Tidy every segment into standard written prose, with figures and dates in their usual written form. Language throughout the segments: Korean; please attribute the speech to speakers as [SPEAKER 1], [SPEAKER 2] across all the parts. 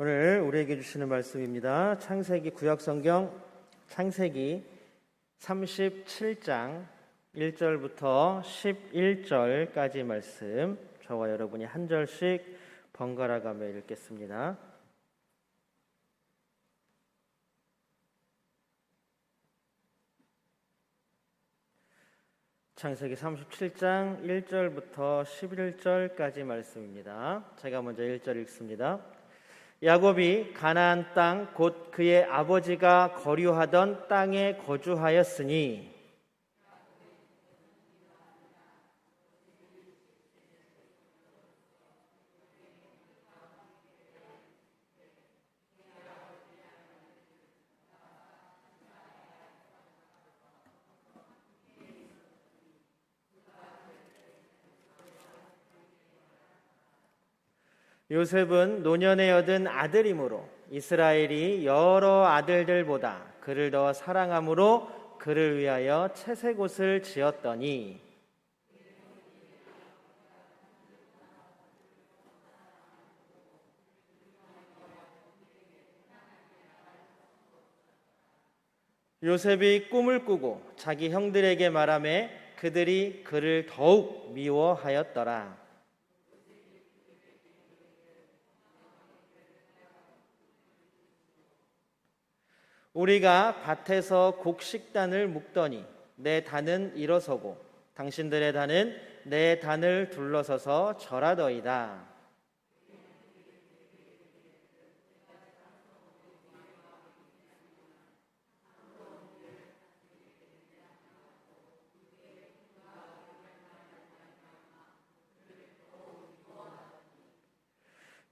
[SPEAKER 1] 오늘 우리에게 주시는 말씀입니다. 창세기 구약성경 창세기 37장 1절부터 11절까지 말씀, 저와 여러분이 한 절씩 번갈아 가며 읽겠습니다. 창세기 37장 1절부터 11절까지 말씀입니다. 제가 먼저 1절 읽습니다. 야곱이 가나안 땅 곧 그의 아버지가 거류하던 땅에 거주하였으니 요셉은 노년에 얻은 아들이므로 이스라엘이 여러 아들들보다 그를 더 사랑함으로 그를 위하여 채색옷을 지었더니 요셉이 꿈을 꾸고 자기 형들에게 말하매 그들이 그를 더욱 미워하였더라. 우리가 밭에서 곡식단을 묶더니 내 단은 일어서고 당신들의 단은 내 단을 둘러서서 절하더이다.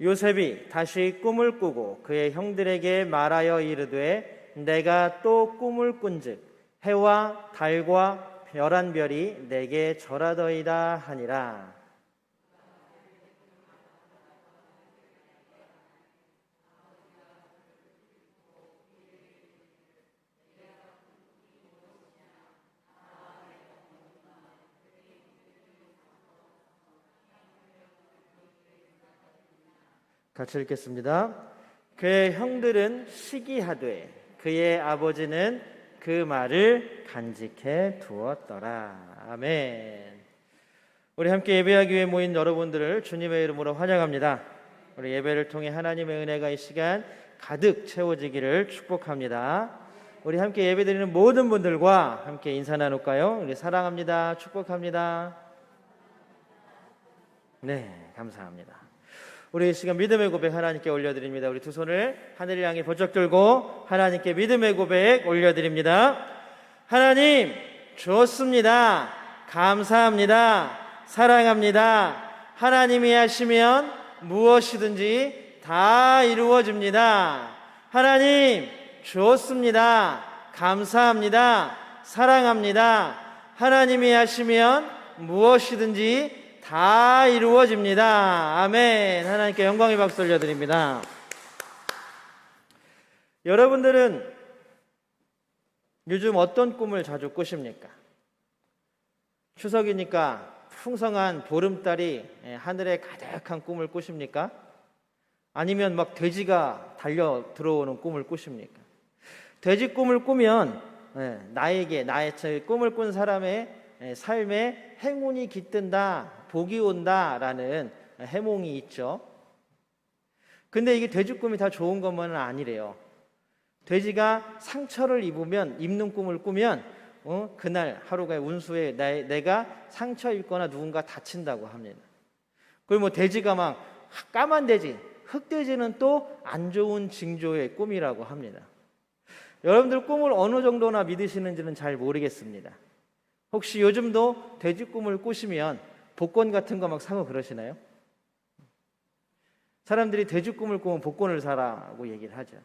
[SPEAKER 1] 요셉이 다시 꿈을 꾸고 그의 형들에게 말하여 이르되 내가 또 꿈을 꾼즉 해와 달과 별 한 별이 내게 절하더이다 하니라. 같이 읽겠습니다. 그의 형들은 시기하되 그의 아버지는 그 말을 간직해 두었더라. 아멘. 우리 함께 예배하기 위해 모인 여러분들을 주님의 이름으로 환영합니다. 우리 예배를 통해 하나님의 은혜가 이 시간 가득 채워지기를 축복합니다. 우리 함께 예배드리는 모든 분들과 함께 인사 나눌까요? 우리 사랑합니다. 축복합니다. 네, 감사합니다. 우리 이 시간 믿음의 고백 하나님께 올려드립니다. 우리 두 손을 하늘을 향해 번쩍 들고 하나님께 믿음의 고백 올려드립니다. 하나님 좋습니다. 감사합니다. 사랑합니다. 하나님이 하시면 무엇이든지 다 이루어집니다. 하나님 좋습니다. 감사합니다. 사랑합니다. 하나님이 하시면 무엇이든지 다 이루어집니다. 아멘. 하나님께 영광의 박수 올려드립니다. 여러분들은 요즘 어떤 꿈을 자주 꾸십니까? 추석이니까 풍성한 보름달이 하늘에 가득한 꿈을 꾸십니까? 아니면 막 돼지가 달려 들어오는 꿈을 꾸십니까? 돼지 꿈을 꾸면 나의 꿈을 꾼 사람의 삶에 행운이 깃든다, 복이 온다라는 해몽이 있죠. 근데 이게 돼지 꿈이 다 좋은 것만은 아니래요. 돼지가 상처를 입는 꿈을 꾸면 그날 하루가 운수에 내가 상처 입거나 누군가 다친다고 합니다. 그리고 뭐 돼지가 막 까만 돼지, 흑돼지는 또 안 좋은 징조의 꿈이라고 합니다. 여러분들 꿈을 어느 정도나 믿으시는지는 잘 모르겠습니다. 혹시 요즘도 돼지 꿈을 꾸시면 복권 같은 거 막 사고 그러시나요? 사람들이 돼지 꿈을 꾸면 복권을 사라고 얘기를 하죠.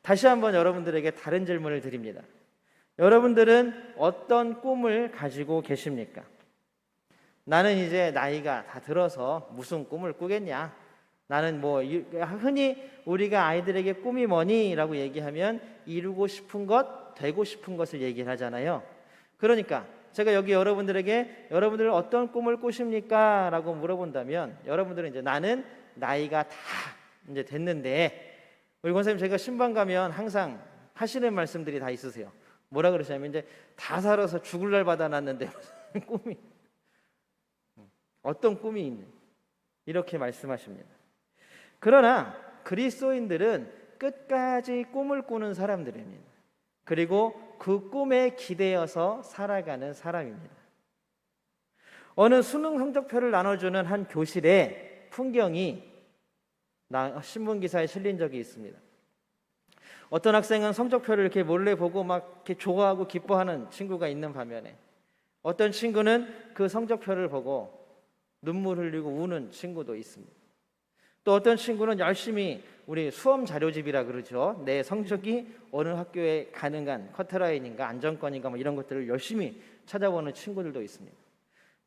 [SPEAKER 1] 다시 한번 여러분들에게 다른 질문을 드립니다. 여러분들은 어떤 꿈을 가지고 계십니까? 나는 이제 나이가 다 들어서 무슨 꿈을 꾸겠냐? 나는 흔히 우리가 아이들에게 꿈이 뭐니? 라고 얘기하면 이루고 싶은 것, 되고 싶은 것을 얘기를 하잖아요. 그러니까 제가 여기 여러분들에게 여러분들 어떤 꿈을 꾸십니까? 라고 물어본다면 여러분들은 이제 나는 나이가 다 이제 됐는데 우리 권사님 제가 신방 가면 항상 하시는 말씀들이 다 있으세요. 뭐라 그러시냐면 이제 다 살아서 죽을 날 받아놨는데 꿈이 어떤 꿈이 있는 이렇게 말씀하십니다. 그러나 그리스도인들은 끝까지 꿈을 꾸는 사람들입니다. 그리고 그 꿈에 기대어서 살아가는 사람입니다. 어느 수능 성적표를 나눠주는 한 교실에 풍경이 신문 기사에 실린 적이 있습니다. 어떤 학생은 성적표를 이렇게 몰래 보고 막 이렇게 좋아하고 기뻐하는 친구가 있는 반면에 어떤 친구는 그 성적표를 보고 눈물 흘리고 우는 친구도 있습니다. 또 어떤 친구는 열심히 우리 수험 자료집이라 그러죠. 내 성적이 어느 학교에 가능한 커트라인인가 안정권인가 뭐 이런 것들을 열심히 찾아보는 친구들도 있습니다.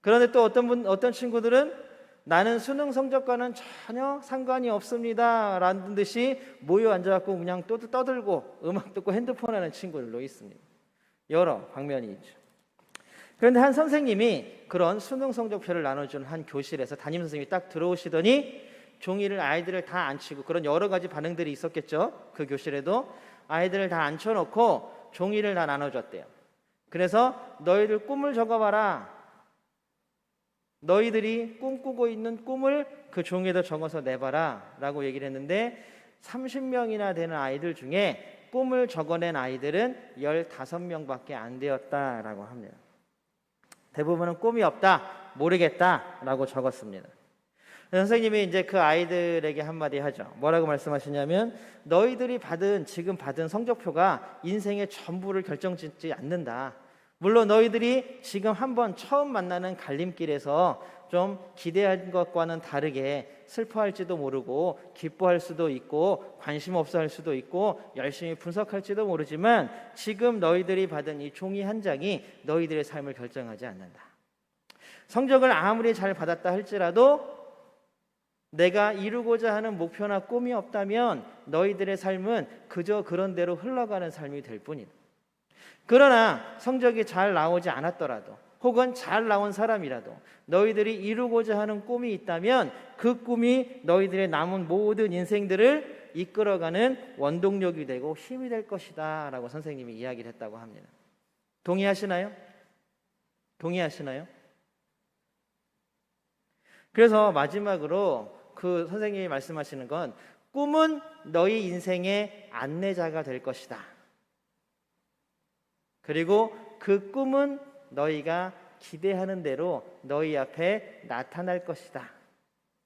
[SPEAKER 1] 그런데 또 어떤 친구들은 나는 수능 성적과는 전혀 상관이 없습니다 라는 듯이 모여 앉아갖고 그냥 또 떠들고 음악 듣고 핸드폰 하는 친구들도 있습니다. 여러 방면이 있죠. 그런데 한 선생님이 그런 수능 성적표를 나눠주는 한 교실에서 담임 선생님이 딱 들어오시더니 종이를 아이들을 다 앉히고 그런 여러 가지 반응들이 있었겠죠. 그 교실에도 아이들을 다 앉혀놓고 종이를 다 나눠줬대요. 그래서 너희들 꿈을 적어봐라. 너희들이 꿈꾸고 있는 꿈을 그 종이에다 적어서 내봐라 라고 얘기를 했는데 30명이나 되는 아이들 중에 꿈을 적어낸 아이들은 15명밖에 안 되었다라고 합니다. 대부분은 꿈이 없다, 모르겠다라고 적었습니다. 선생님이 이제 그 아이들에게 한마디 하죠. 뭐라고 말씀하시냐면 너희들이 지금 받은 성적표가 인생의 전부를 결정짓지 않는다. 물론 너희들이 지금 한번 처음 만나는 갈림길에서 좀 기대한 것과는 다르게 슬퍼할지도 모르고 기뻐할 수도 있고 관심 없어 할 수도 있고 열심히 분석할지도 모르지만 지금 너희들이 받은 이 종이 한 장이 너희들의 삶을 결정하지 않는다. 성적을 아무리 잘 받았다 할지라도 내가 이루고자 하는 목표나 꿈이 없다면 너희들의 삶은 그저 그런 대로 흘러가는 삶이 될 뿐이다. 그러나 성적이 잘 나오지 않았더라도 혹은 잘 나온 사람이라도 너희들이 이루고자 하는 꿈이 있다면 그 꿈이 너희들의 남은 모든 인생들을 이끌어가는 원동력이 되고 힘이 될 것이다 라고 선생님이 이야기를 했다고 합니다. 동의하시나요? 동의하시나요? 그래서 마지막으로 그 선생님이 말씀하시는 건 꿈은 너희 인생의 안내자가 될 것이다. 그리고 그 꿈은 너희가 기대하는 대로 너희 앞에 나타날 것이다.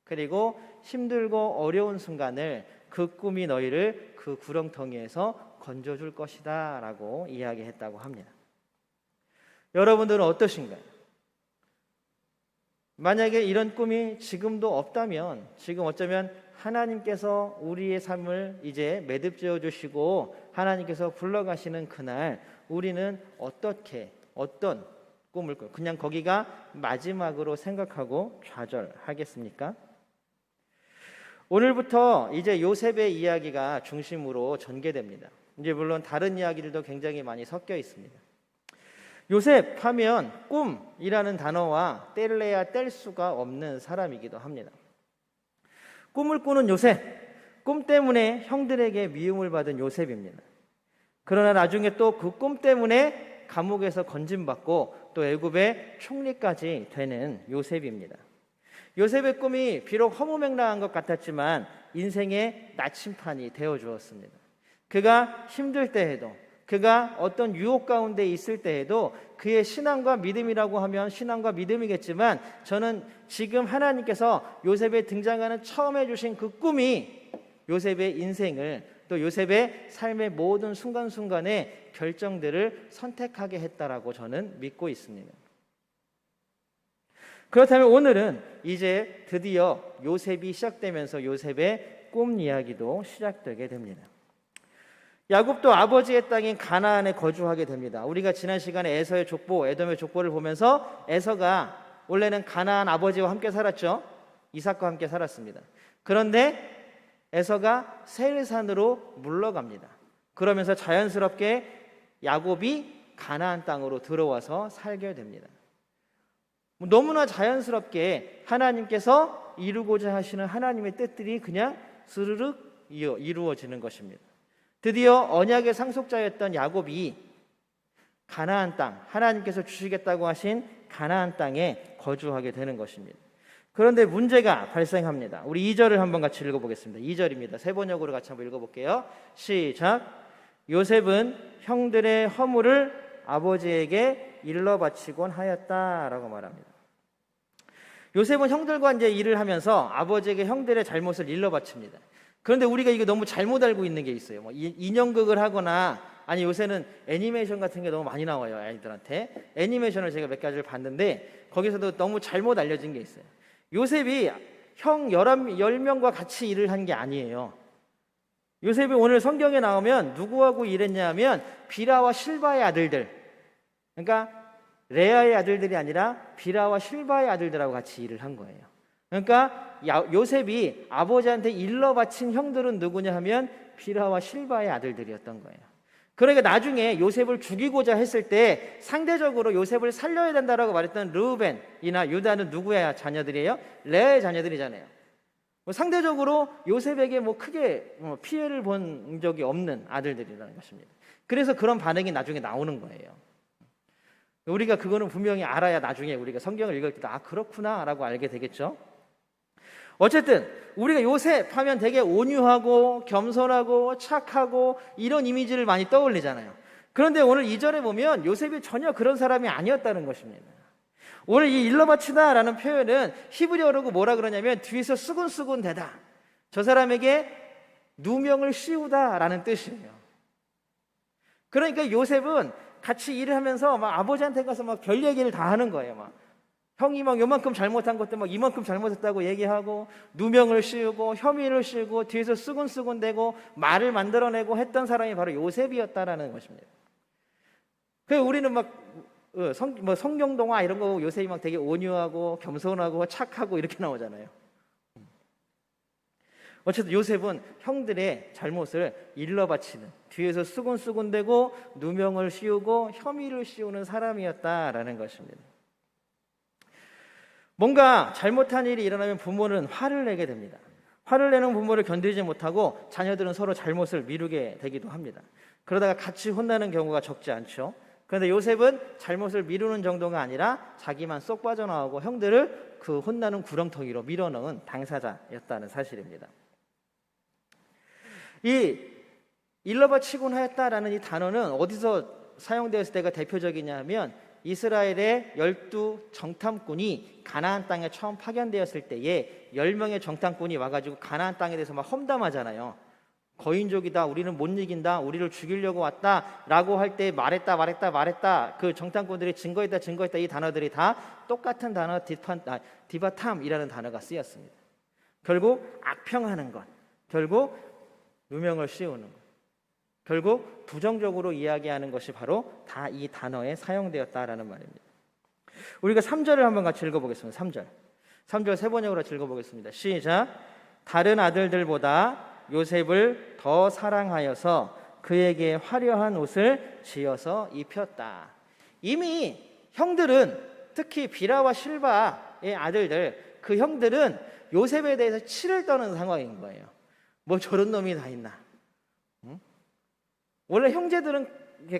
[SPEAKER 1] 그리고 힘들고 어려운 순간을 그 꿈이 너희를 그 구렁텅이에서 건져줄 것이다 라고 이야기했다고 합니다. 여러분들은 어떠신가요? 만약에 이런 꿈이 지금도 없다면 지금 어쩌면 하나님께서 우리의 삶을 이제 매듭지어 주시고 하나님께서 불러가시는 그날 우리는 어떤 꿈을 꿔요? 그냥 거기가 마지막으로 생각하고 좌절하겠습니까? 오늘부터 이제 요셉의 이야기가 중심으로 전개됩니다. 이제 물론 다른 이야기들도 굉장히 많이 섞여 있습니다. 요셉 하면 꿈이라는 단어와 뗄래야 뗄 수가 없는 사람이기도 합니다. 꿈을 꾸는 요셉, 꿈 때문에 형들에게 미움을 받은 요셉입니다. 그러나 나중에 또 그 꿈 때문에 감옥에서 건진받고 또 애굽의 총리까지 되는 요셉입니다. 요셉의 꿈이 비록 허무맹랑한 것 같았지만 인생의 나침판이 되어 주었습니다. 그가 힘들 때에도 그가 어떤 유혹 가운데 있을 때에도 그의 신앙과 믿음이라고 하면 신앙과 믿음이겠지만 저는 지금 하나님께서 요셉에 등장하는 처음에 주신 그 꿈이 요셉의 인생을 또 요셉의 삶의 모든 순간순간의 결정들을 선택하게 했다라고 저는 믿고 있습니다. 그렇다면 오늘은 이제 드디어 요셉이 시작되면서 요셉의 꿈 이야기도 시작되게 됩니다. 야곱도 아버지의 땅인 가나안에 거주하게 됩니다. 우리가 지난 시간에 에서의 족보, 에돔의 족보를 보면서 에서가 원래는 가나안 아버지와 함께 살았죠. 이삭과 함께 살았습니다. 그런데 에서가 세일산으로 물러갑니다. 그러면서 자연스럽게 야곱이 가나안 땅으로 들어와서 살게 됩니다. 너무나 자연스럽게 하나님께서 이루고자 하시는 하나님의 뜻들이 그냥 스르륵 이루어지는 것입니다. 드디어 언약의 상속자였던 야곱이 가나안 땅, 하나님께서 주시겠다고 하신 가나안 땅에 거주하게 되는 것입니다. 그런데 문제가 발생합니다. 우리 2절을 한번 같이 읽어보겠습니다. 2절입니다. 세 번역으로 같이 한번 읽어볼게요. 시작. 요셉은 형들의 허물을 아버지에게 일러 바치곤 하였다라고 말합니다. 요셉은 형들과 이제 일을 하면서 아버지에게 형들의 잘못을 일러 바칩니다. 그런데 우리가 이거 너무 잘못 알고 있는 게 있어요. 뭐 인형극을 하거나 아니 요새는 애니메이션 같은 게 너무 많이 나와요. 아이들한테 애니메이션을 제가 몇 가지를 봤는데 거기서도 너무 잘못 알려진 게 있어요. 요셉이 형 10명과 같이 일을 한 게 아니에요. 요셉이 오늘 성경에 나오면 누구하고 일했냐 하면 비라와 실바의 아들들, 그러니까 레아의 아들들이 아니라 비라와 실바의 아들들하고 같이 일을 한 거예요. 그러니까 요셉이 아버지한테 일러 바친 형들은 누구냐 하면 비라와 실바의 아들들이었던 거예요. 그러니까 나중에 요셉을 죽이고자 했을 때 상대적으로 요셉을 살려야 된다라고 말했던 르우벤이나 유다는 누구의 자녀들이에요? 레아의 자녀들이잖아요. 상대적으로 요셉에게 크게 피해를 본 적이 없는 아들들이라는 것입니다. 그래서 그런 반응이 나중에 나오는 거예요. 우리가 그거는 분명히 알아야 나중에 우리가 성경을 읽을 때도 그렇구나 라고 알게 되겠죠. 어쨌든 우리가 요셉 하면 되게 온유하고 겸손하고 착하고 이런 이미지를 많이 떠올리잖아요. 그런데 오늘 2절에 보면 요셉이 전혀 그런 사람이 아니었다는 것입니다. 오늘 이 일러 바치다라는 표현은 히브리어로 뭐라 그러냐면 뒤에서 수군수군 대다, 저 사람에게 누명을 씌우다라는 뜻이에요. 그러니까 요셉은 같이 일을 하면서 막 아버지한테 가서 막 별 얘기를 다 하는 거예요. 막 형이 막 요만큼 잘못한 것도 막 이만큼 잘못했다고 얘기하고 누명을 씌우고 혐의를 씌우고 뒤에서 수군수군 대고 말을 만들어내고 했던 사람이 바로 요셉이었다라는 것입니다. 그래서 우리는 성경 동화 이런 거 요셉이 막 되게 온유하고 겸손하고 착하고 이렇게 나오잖아요. 어쨌든 요셉은 형들의 잘못을 일러 바치는, 뒤에서 수군수군대고 누명을 씌우고 혐의를 씌우는 사람이었다라는 것입니다. 뭔가 잘못한 일이 일어나면 부모는 화를 내게 됩니다. 화를 내는 부모를 견디지 못하고 자녀들은 서로 잘못을 미루게 되기도 합니다. 그러다가 같이 혼나는 경우가 적지 않죠. 그런데 요셉은 잘못을 미루는 정도가 아니라 자기만 쏙 빠져나오고 형들을 그 혼나는 구렁텅이로 밀어넣은 당사자였다는 사실입니다. 이 일러바치곤 하였다라는 이 단어는 어디서 사용되었을 때가 대표적이냐 하면 이스라엘의 12 정탐꾼이 가나안 땅에 처음 파견되었을 때에 10명의 정탐꾼이 와가지고 가나안 땅에 대해서 막 험담하잖아요. 거인족이다, 우리는 못 이긴다, 우리를 죽이려고 왔다 라고 할 때 말했다 그 정탐꾼들이 증거했다 이 단어들이 다 똑같은 단어 디바탐이라는 단어가 쓰였습니다. 결국 악평하는 것, 결국 누명을 씌우는 것, 결국 부정적으로 이야기하는 것이 바로 다 이 단어에 사용되었다라는 말입니다. 우리가 3절을 한번 같이 읽어보겠습니다. 3절 세 번역으로 같이 읽어보겠습니다. 시작. 다른 아들들보다 요셉을 더 사랑하여서 그에게 화려한 옷을 지어서 입혔다. 이미 형들은, 특히 비라와 실바의 아들들, 그 형들은 요셉에 대해서 치를 떠는 상황인 거예요. 뭐 저런 놈이 다 있나? 응? 원래 형제들은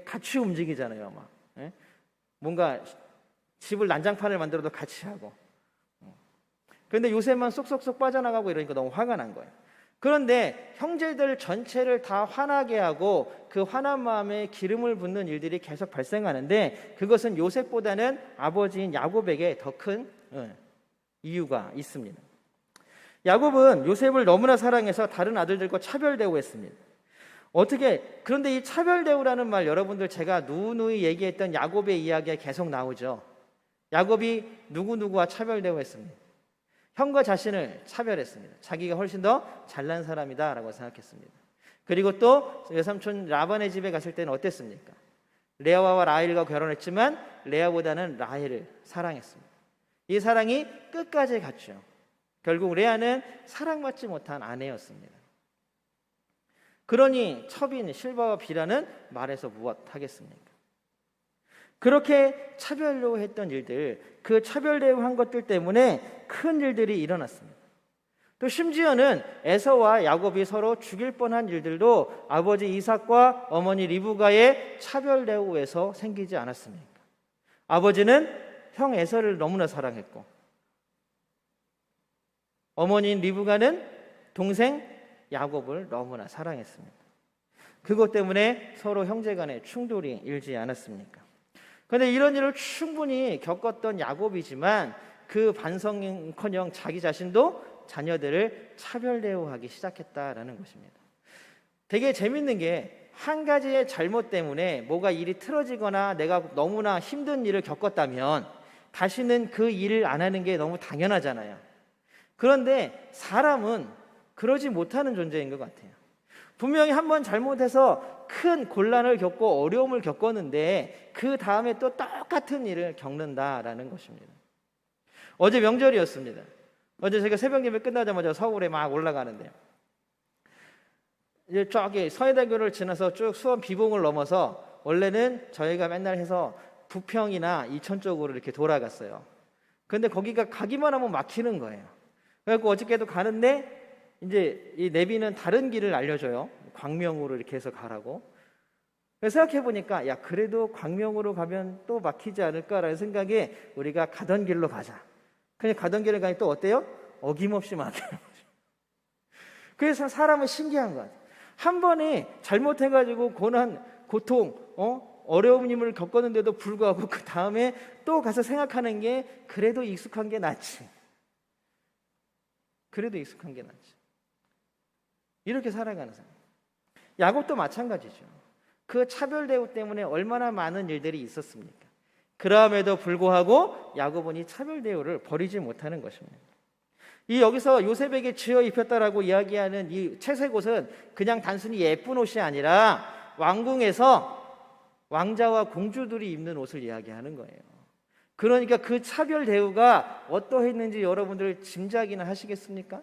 [SPEAKER 1] 같이 움직이잖아요. 막 뭔가 집을 난장판을 만들어도 같이 하고. 그런데 요셉만 쏙쏙쏙 빠져나가고 이러니까 너무 화가 난 거예요. 그런데 형제들 전체를 다 화나게 하고 그 화난 마음에 기름을 붓는 일들이 계속 발생하는데 그것은 요셉보다는 아버지인 야곱에게 더 큰 이유가 있습니다. 야곱은 요셉을 너무나 사랑해서 다른 아들들과 차별 대우했습니다. 그런데 이 차별 대우라는 말, 여러분들 제가 누누이 얘기했던 야곱의 이야기가 계속 나오죠. 야곱이 누구누구와 차별 대우했습니다. 형과 자신을 차별했습니다. 자기가 훨씬 더 잘난 사람이다 라고 생각했습니다. 그리고 또 외삼촌 라반의 집에 갔을 때는 어땠습니까? 레아와 라헬과 결혼했지만 레아보다는 라헬을 사랑했습니다. 이 사랑이 끝까지 갔죠. 결국 레아는 사랑받지 못한 아내였습니다. 그러니 첩인 실바와 비라는 말에서 무엇하겠습니까? 그렇게 차별로 했던 일들, 그 차별 대우한 것들 때문에 큰 일들이 일어났습니다. 또 심지어는 에서와 야곱이 서로 죽일 뻔한 일들도 아버지 이삭과 어머니 리브가의 차별 대우에서 생기지 않았습니까? 아버지는 형 에서를 너무나 사랑했고 어머니인 리브가는 동생 야곱을 너무나 사랑했습니다. 그것 때문에 서로 형제간의 충돌이 일지 않았습니까? 그런데 이런 일을 충분히 겪었던 야곱이지만 그 반성커녕 자기 자신도 자녀들을 차별 대우하기 시작했다라는 것입니다. 되게 재밌는 게 한 가지의 잘못 때문에 뭐가 일이 틀어지거나 내가 너무나 힘든 일을 겪었다면 다시는 그 일을 안 하는 게 너무 당연하잖아요. 그런데 사람은 그러지 못하는 존재인 것 같아요. 분명히 한번 잘못해서 큰 곤란을 겪고 어려움을 겪었는데 그 다음에 또 똑같은 일을 겪는다라는 것입니다. 어제 명절이었습니다. 어제 제가 새벽 예배 끝나자마자 서울에 막 올라가는데요. 이제 저기 서해대교를 지나서 쭉 수원 비봉을 넘어서 원래는 저희가 맨날 해서 부평이나 이천 쪽으로 이렇게 돌아갔어요. 그런데 거기가 가기만 하면 막히는 거예요. 그래서 어저께도 가는데 이제 이 내비는 다른 길을 알려줘요. 광명으로 이렇게 해서 가라고. 그래서 생각해 보니까 야 그래도 광명으로 가면 또 막히지 않을까라는 생각에 우리가 가던 길로 가자. 그냥 가던 길을 가니 또 어때요? 어김없이 막혀요. 그래서 사람은 신기한 것 같아요. 한 번에 잘못해가지고 고난, 고통, 어려움을 겪었는데도 불구하고 그 다음에 또 가서 생각하는 게 그래도 익숙한 게 낫지. 그래도 익숙한 게 낫지. 이렇게 살아가는 사람. 야곱도 마찬가지죠. 그 차별 대우 때문에 얼마나 많은 일들이 있었습니까? 그럼에도 불구하고 야곱은 이 차별 대우를 버리지 못하는 것입니다. 이 여기서 요셉에게 지어 입혔다라고 이야기하는 이 채색 옷은 그냥 단순히 예쁜 옷이 아니라 왕궁에서 왕자와 공주들이 입는 옷을 이야기하는 거예요. 그러니까 그 차별 대우가 어떠했는지 여러분들 짐작이나 하시겠습니까?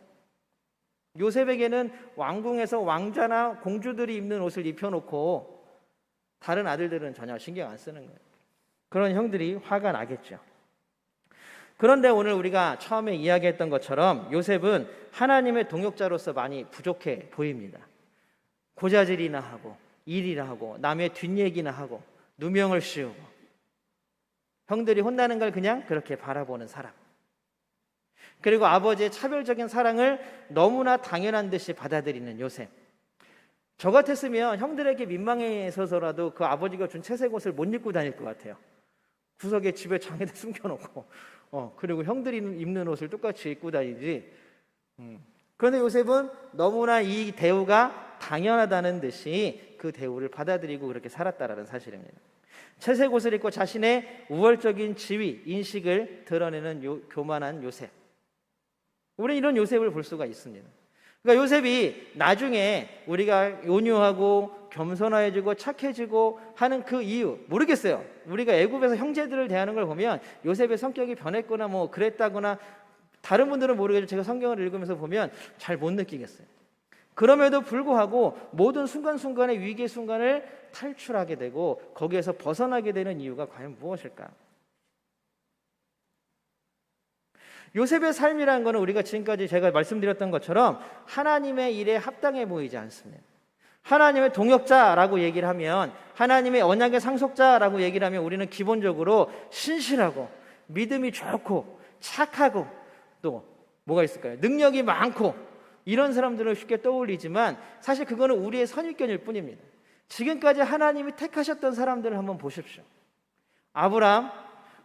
[SPEAKER 1] 요셉에게는 왕궁에서 왕자나 공주들이 입는 옷을 입혀놓고 다른 아들들은 전혀 신경 안 쓰는 거예요. 그런 형들이 화가 나겠죠. 그런데 오늘 우리가 처음에 이야기했던 것처럼 요셉은 하나님의 동역자로서 많이 부족해 보입니다. 고자질이나 하고 일이나 하고 남의 뒷얘기나 하고 누명을 씌우고 형들이 혼나는 걸 그냥 그렇게 바라보는 사람. 그리고 아버지의 차별적인 사랑을 너무나 당연한 듯이 받아들이는 요셉. 저 같았으면 형들에게 민망해서라도 그 아버지가 준 채색 옷을 못 입고 다닐 것 같아요. 구석에 집에 장에다 숨겨놓고 그리고 형들이 입는 옷을 똑같이 입고 다니지. 그런데 요셉은 너무나 이 대우가 당연하다는 듯이 그 대우를 받아들이고 그렇게 살았다라는 사실입니다. 채색 옷을 입고 자신의 우월적인 지위, 인식을 드러내는 교만한 요셉. 우리는 이런 요셉을 볼 수가 있습니다. 그러니까 요셉이 나중에 우리가 온유하고 겸손해지고 착해지고 하는 그 이유 모르겠어요. 우리가 애굽에서 형제들을 대하는 걸 보면 요셉의 성격이 변했거나 뭐 그랬다거나 다른 분들은 모르겠지만 제가 성경을 읽으면서 보면 잘 못 느끼겠어요. 그럼에도 불구하고 모든 순간순간의 위기의 순간을 탈출하게 되고 거기에서 벗어나게 되는 이유가 과연 무엇일까? 요셉의 삶이라는 것은 우리가 지금까지 제가 말씀드렸던 것처럼 하나님의 일에 합당해 보이지 않습니다. 하나님의 동역자라고 얘기를 하면 하나님의 언약의 상속자라고 얘기를 하면 우리는 기본적으로 신실하고 믿음이 좋고 착하고 또 뭐가 있을까요? 능력이 많고 이런 사람들을 쉽게 떠올리지만 사실 그거는 우리의 선입견일 뿐입니다. 지금까지 하나님이 택하셨던 사람들을 한번 보십시오. 아브라함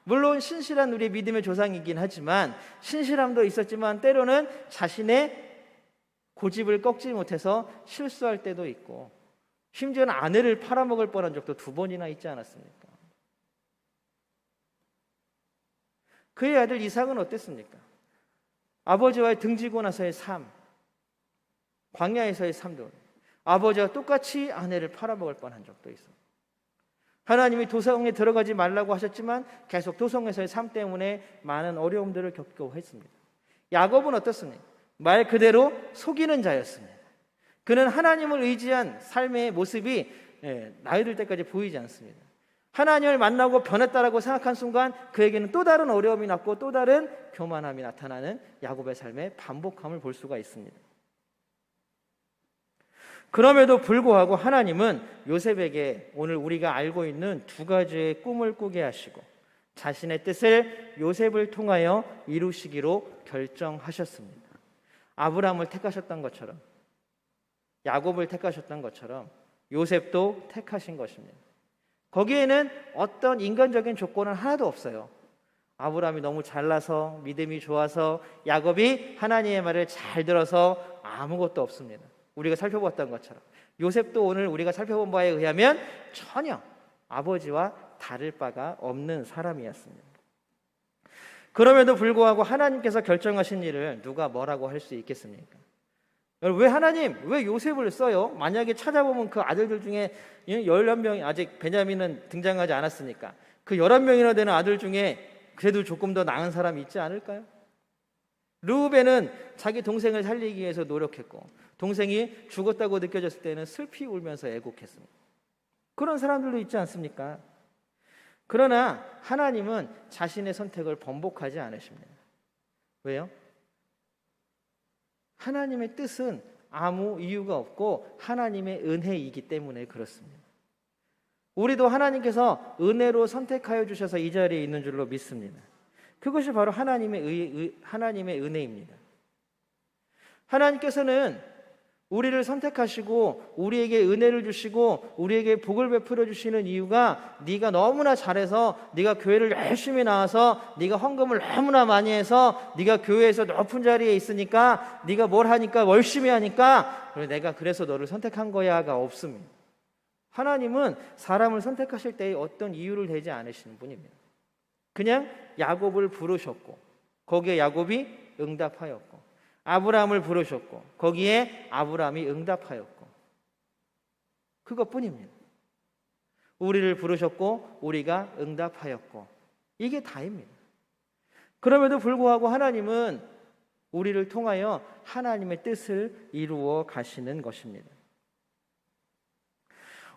[SPEAKER 1] 물론 신실한 우리의 믿음의 조상이긴 하지만 신실함도 있었지만 때로는 자신의 고집을 꺾지 못해서 실수할 때도 있고 심지어는 아내를 팔아먹을 뻔한 적도 2번이나 있지 않았습니까? 그의 아들 이삭은 어땠습니까? 아버지와의 등지고 나서의 삶, 광야에서의 삶도 아버지와 똑같이 아내를 팔아먹을 뻔한 적도 있어요. 하나님이 도성에 들어가지 말라고 하셨지만 계속 도성에서의 삶 때문에 많은 어려움들을 겪고 했습니다. 야곱은 어떻습니까? 말 그대로 속이는 자였습니다. 그는 하나님을 의지한 삶의 모습이 나이 들 때까지 보이지 않습니다. 하나님을 만나고 변했다라고 생각한 순간 그에게는 또 다른 어려움이 났고 또 다른 교만함이 나타나는 야곱의 삶의 반복함을 볼 수가 있습니다. 그럼에도 불구하고 하나님은 요셉에게 오늘 우리가 알고 있는 두 가지의 꿈을 꾸게 하시고 자신의 뜻을 요셉을 통하여 이루시기로 결정하셨습니다. 아브라함을 택하셨던 것처럼, 야곱을 택하셨던 것처럼 요셉도 택하신 것입니다. 거기에는 어떤 인간적인 조건은 하나도 없어요. 아브라함이 너무 잘나서, 믿음이 좋아서, 야곱이 하나님의 말을 잘 들어서 아무것도 없습니다. 우리가 살펴봤던 것처럼 요셉도 오늘 우리가 살펴본 바에 의하면 전혀 아버지와 다를 바가 없는 사람이었습니다. 그럼에도 불구하고 하나님께서 결정하신 일을 누가 뭐라고 할 수 있겠습니까? 왜 하나님, 왜 요셉을 써요? 만약에 찾아보면 그 아들들 중에 11명이, 아직 베냐민은 등장하지 않았으니까 그 11명이나 되는 아들 중에 그래도 조금 더 나은 사람이 있지 않을까요? 르우벤은 자기 동생을 살리기 위해서 노력했고 동생이 죽었다고 느껴졌을 때는 슬피 울면서 애곡했습니다. 그런 사람들도 있지 않습니까? 그러나 하나님은 자신의 선택을 번복하지 않으십니다. 왜요? 하나님의 뜻은 아무 이유가 없고 하나님의 은혜이기 때문에 그렇습니다. 우리도 하나님께서 은혜로 선택하여 주셔서 이 자리에 있는 줄로 믿습니다. 그것이 바로 하나님의 은혜입니다. 하나님께서는 우리를 선택하시고 우리에게 은혜를 주시고 우리에게 복을 베풀어 주시는 이유가 네가 너무나 잘해서, 네가 교회를 열심히 나와서, 네가 헌금을 너무나 많이 해서, 네가 교회에서 높은 자리에 있으니까, 네가 뭘 하니까 열심히 하니까 내가 그래서 너를 선택한 거야가 없습니다. 하나님은 사람을 선택하실 때에 어떤 이유를 대지 않으시는 분입니다. 그냥 야곱을 부르셨고 거기에 야곱이 응답하였고, 아브라함을 부르셨고 거기에 아브라함이 응답하였고, 그것뿐입니다. 우리를 부르셨고 우리가 응답하였고, 이게 다입니다. 그럼에도 불구하고 하나님은 우리를 통하여 하나님의 뜻을 이루어 가시는 것입니다.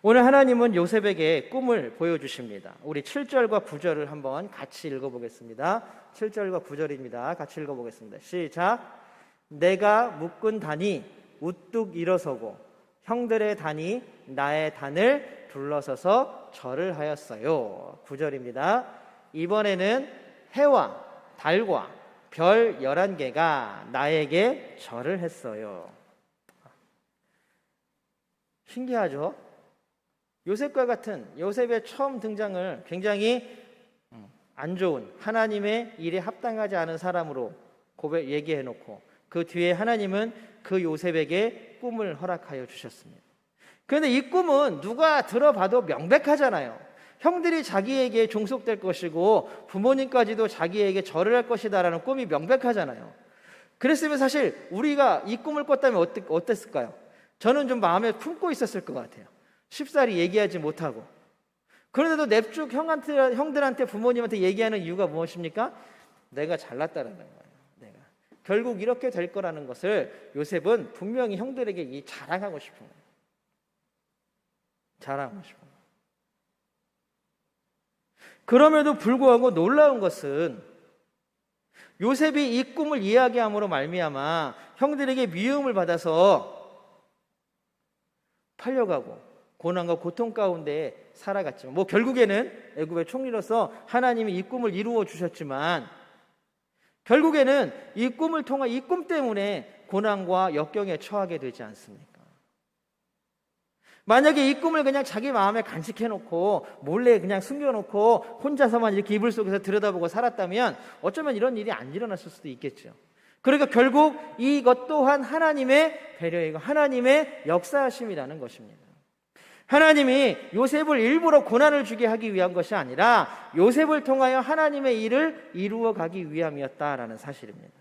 [SPEAKER 1] 오늘 하나님은 요셉에게 꿈을 보여주십니다. 우리 7절과 9절을 한번 같이 읽어보겠습니다. 7절과 9절입니다. 같이 읽어보겠습니다. 시작. 내가 묶은 단이 우뚝 일어서고 형들의 단이 나의 단을 둘러서서 절을 하였어요. 9절입니다. 이번에는 해와 달과 별 11개가 나에게 절을 했어요. 신기하죠? 요셉과 같은, 요셉의 처음 등장을 굉장히 안 좋은, 하나님의 일에 합당하지 않은 사람으로 얘기해놓고 그 뒤에 하나님은 그 요셉에게 꿈을 허락하여 주셨습니다. 그런데 이 꿈은 누가 들어봐도 명백하잖아요. 형들이 자기에게 종속될 것이고 부모님까지도 자기에게 절을 할 것이다라는 꿈이 명백하잖아요. 그랬으면 사실 우리가 이 꿈을 꿨다면 어땠을까요? 저는 좀 마음에 품고 있었을 것 같아요. 쉽사리 얘기하지 못하고. 그런데도 냅죽 형들한테, 부모님한테 얘기하는 이유가 무엇입니까? 내가 잘났다는 거예요. 결국 이렇게 될 거라는 것을 요셉은 분명히 형들에게 자랑하고 싶은 거예요. 자랑하고 싶은 거예요. 그럼에도 불구하고 놀라운 것은 요셉이 이 꿈을 이야기함으로 말미암아 형들에게 미움을 받아서 팔려가고 고난과 고통 가운데 살아갔지만, 결국에는 애굽의 총리로서 하나님이 이 꿈을 이루어 주셨지만 결국에는 이 꿈을 통해, 이 꿈 때문에 고난과 역경에 처하게 되지 않습니까? 만약에 이 꿈을 그냥 자기 마음에 간직해놓고 몰래 그냥 숨겨놓고 혼자서만 이렇게 이불 속에서 들여다보고 살았다면 어쩌면 이런 일이 안 일어났을 수도 있겠죠. 그러니까 결국 이것 또한 하나님의 배려이고 하나님의 역사하심이라는 것입니다. 하나님이 요셉을 일부러 고난을 주게 하기 위한 것이 아니라 요셉을 통하여 하나님의 일을 이루어 가기 위함이었다라는 사실입니다.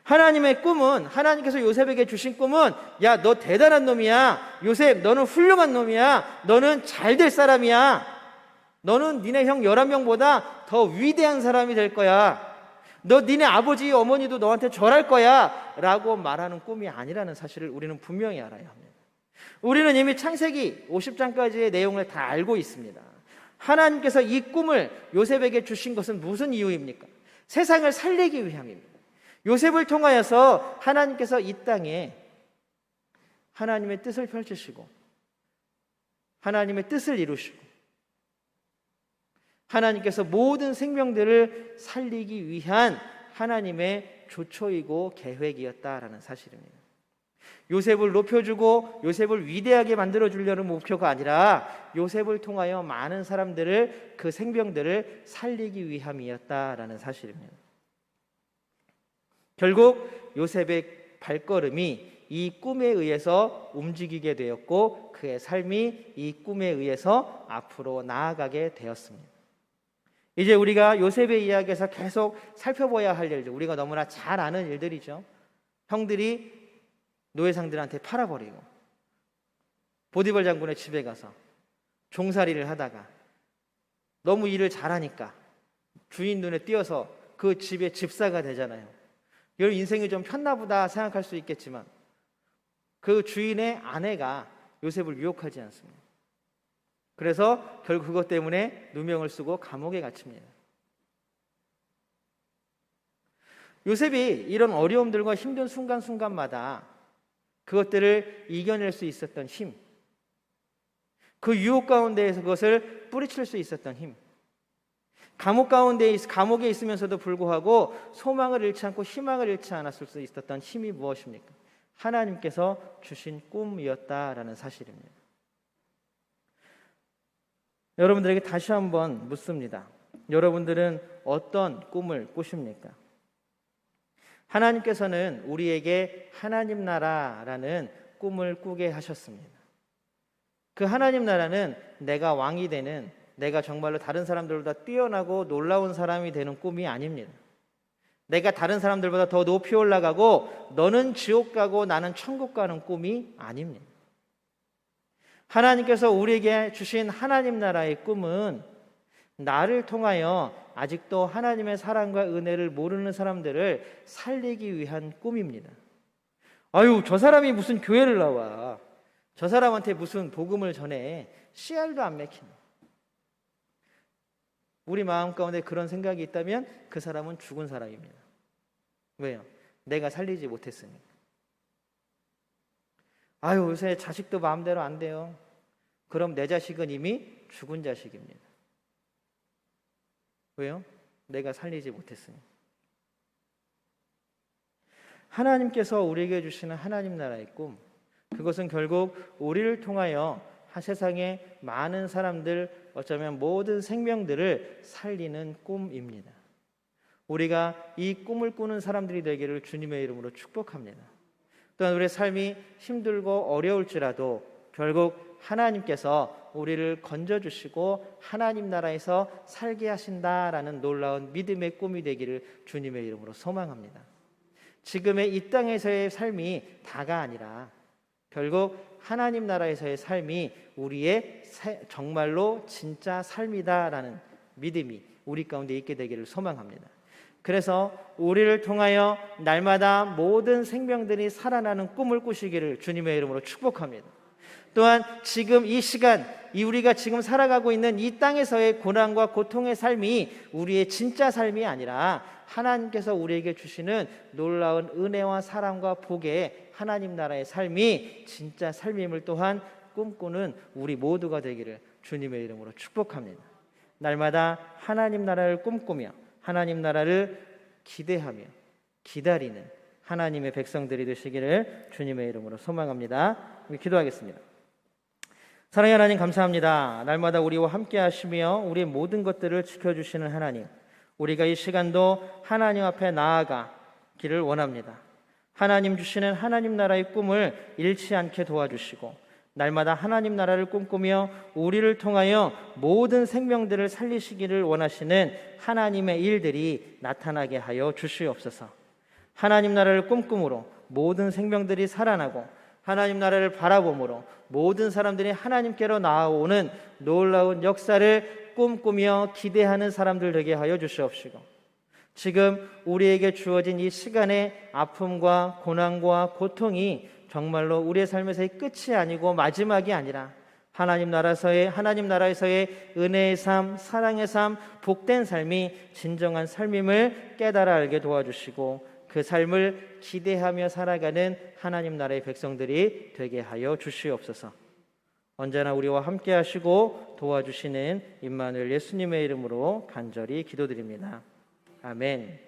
[SPEAKER 1] 하나님의 꿈은, 하나님께서 요셉에게 주신 꿈은, 야, 너 대단한 놈이야. 요셉, 너는 훌륭한 놈이야. 너는 잘 될 사람이야. 너는 니네 형 11명보다 더 위대한 사람이 될 거야. 니네 아버지, 어머니도 너한테 절할 거야. 라고 말하는 꿈이 아니라는 사실을 우리는 분명히 알아야 합니다. 우리는 이미 창세기 50장까지의 내용을 다 알고 있습니다. 하나님께서 이 꿈을 요셉에게 주신 것은 무슨 이유입니까? 세상을 살리기 위함입니다. 요셉을 통하여서 하나님께서 이 땅에 하나님의 뜻을 펼치시고 하나님의 뜻을 이루시고 하나님께서 모든 생명들을 살리기 위한 하나님의 조처이고 계획이었다라는 사실입니다. 요셉을 높여주고 요셉을 위대하게 만들어주려는 목표가 아니라 요셉을 통하여 많은 사람들을, 그 생명들을 살리기 위함이었다라는 사실입니다. 결국 요셉의 발걸음이 이 꿈에 의해서 움직이게 되었고 그의 삶이 이 꿈에 의해서 앞으로 나아가게 되었습니다. 이제 우리가 요셉의 이야기에서 계속 살펴봐야 할 일들, 우리가 너무나 잘 아는 일들이죠. 형들이 노예상들한테 팔아버리고 보디발 장군의 집에 가서 종살이를 하다가 너무 일을 잘하니까 주인 눈에 띄어서 그 집의 집사가 되잖아요. 이 인생이 좀 편나 보다 생각할 수 있겠지만 그 주인의 아내가 요셉을 유혹하지 않습니다. 그래서 결국 그것 때문에 누명을 쓰고 감옥에 갇힙니다. 요셉이 이런 어려움들과 힘든 순간순간마다 그것들을 이겨낼 수 있었던 힘, 그 유혹 가운데에서 그것을 뿌리칠 수 있었던 힘, 감옥에 있으면서도 불구하고 소망을 잃지 않고 희망을 잃지 않았을 수 있었던 힘이 무엇입니까? 하나님께서 주신 꿈이었다라는 사실입니다. 여러분들에게 다시 한번 묻습니다. 여러분들은 어떤 꿈을 꾸십니까? 하나님께서는 우리에게 하나님 나라라는 꿈을 꾸게 하셨습니다. 그 하나님 나라는 내가 왕이 되는, 내가 정말로 다른 사람들보다 뛰어나고 놀라운 사람이 되는 꿈이 아닙니다. 내가 다른 사람들보다 더 높이 올라가고 너는 지옥 가고 나는 천국 가는 꿈이 아닙니다. 하나님께서 우리에게 주신 하나님 나라의 꿈은 나를 통하여 아직도 하나님의 사랑과 은혜를 모르는 사람들을 살리기 위한 꿈입니다. 아유, 저 사람이 무슨 교회를 나와, 저 사람한테 무슨 복음을 전해, 씨알도 안 맥힌다. 우리 마음 가운데 그런 생각이 있다면 그 사람은 죽은 사람입니다. 왜요? 내가 살리지 못했으니까. 아유, 요새 자식도 마음대로 안 돼요. 그럼 내 자식은 이미 죽은 자식입니다. 왜요? 내가 살리지 못했으니. 하나님께서 우리에게 주시는 하나님 나라의 꿈, 그것은 결국 우리를 통하여 세상의 많은 사람들, 어쩌면 모든 생명들을 살리는 꿈입니다. 우리가 이 꿈을 꾸는 사람들이 되기를 주님의 이름으로 축복합니다. 또한 우리의 삶이 힘들고 어려울지라도 결국 하나님께서 우리를 건져주시고 하나님 나라에서 살게 하신다라는 놀라운 믿음의 꿈이 되기를 주님의 이름으로 소망합니다. 지금의 이 땅에서의 삶이 다가 아니라 결국 하나님 나라에서의 삶이 우리의 정말로 진짜 삶이다라는 믿음이 우리 가운데 있게 되기를 소망합니다. 그래서 우리를 통하여 날마다 모든 생명들이 살아나는 꿈을 꾸시기를 주님의 이름으로 축복합니다. 또한 지금 이 시간, 우리가 지금 살아가고 있는 이 땅에서의 고난과 고통의 삶이 우리의 진짜 삶이 아니라 하나님께서 우리에게 주시는 놀라운 은혜와 사랑과 복의 하나님 나라의 삶이 진짜 삶임을 또한 꿈꾸는 우리 모두가 되기를 주님의 이름으로 축복합니다. 날마다 하나님 나라를 꿈꾸며 하나님 나라를 기대하며 기다리는 하나님의 백성들이 되시기를 주님의 이름으로 소망합니다. 기도하겠습니다. 사랑의 하나님, 감사합니다. 날마다 우리와 함께 하시며 우리의 모든 것들을 지켜주시는 하나님, 우리가 이 시간도 하나님 앞에 나아가기를 원합니다. 하나님 주시는 하나님 나라의 꿈을 잃지 않게 도와주시고 날마다 하나님 나라를 꿈꾸며 우리를 통하여 모든 생명들을 살리시기를 원하시는 하나님의 일들이 나타나게 하여 주시옵소서. 하나님 나라를 꿈꿈으로 모든 생명들이 살아나고 하나님 나라를 바라봄으로 모든 사람들이 하나님께로 나아오는 놀라운 역사를 꿈꾸며 기대하는 사람들 되게 하여 주시옵시고, 지금 우리에게 주어진 이 시간의 아픔과 고난과 고통이 정말로 우리의 삶에서의 끝이 아니고 마지막이 아니라 하나님 나라에서의 은혜의 삶, 사랑의 삶, 복된 삶이 진정한 삶임을 깨달아 알게 도와주시고 그 삶을 기대하며 살아가는 하나님 나라의 백성들이 되게 하여 주시옵소서. 언제나 우리와 함께 하시고 도와주시는 임마누엘 예수님의 이름으로 간절히 기도드립니다. 아멘.